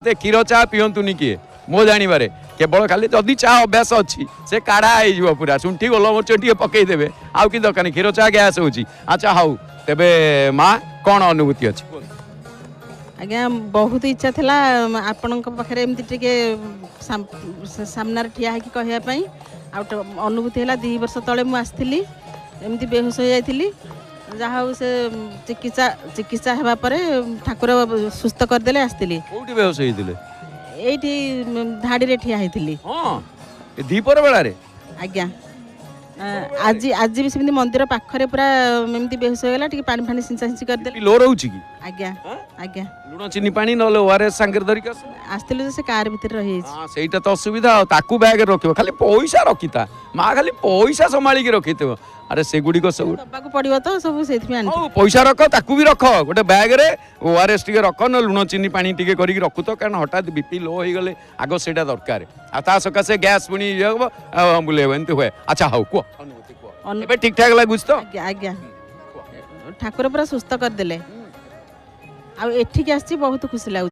क्षीर चाह पिंतुनि किए मो जानवे केवल खाली जदि चाह अभ्यास अच्छी से काढ़ा हो पूरा शुंठी गोलमरीच टे पकईदे आउ कि दरकार क्षीर चाह गैस हो। अच्छा हाउ तेबे माँ कौन अनुभूति अच्छी आज्ञा बहुत इच्छा थिला आपण पाखे एमती टे सामने ठिया है कहवाई अनुभूति है 2 वर्ष तले मुझे एमती बेहोश हो जाती जहाँ से चिकित्सा हेबा परे ठाकुर सुस्थ करदे आसती कोठी बेहोश होइतिले एठी धाड़ी रे ठिया हेतिली हां ए दीपर बेला रे आज्ञा आज आज भी सेमती मंदिर पाखरे पूरा एमती बेहोश हो गला टिके पानी फानी सिंचा सिंची करदे लो रहउची की आज्ञा आज्ञा लुण चीनी पानी नले ओआरएस सांगर धरिक आसतिले से कार भीतर रही हां सेटा तो असुविधा ताकू बैग रखियो खाली पैसा रखिता मां खाली पैसा संभाली के रखितो अरे से गुडी को सब दबाक पड़ियो तो सब सेथि आनी पैसा रख ताकू भी रख गोटे बैग रे ओआरएस टिके रख न लुण चीनी पानी टिके करी रखु तो कारण हठात बीपी लो हो गले आगो सेटा दरकार आ ता सकासे गैस पुनी बुलेब एंत हुए। अच्छा हाउ को अनुभूति को एबे ठीक ठाक लागुछ तो आज्ञा आज्ञा ठाकुर पूरा सुस्थ करदेले आ एठी के आसी बहुत खुशी लागु।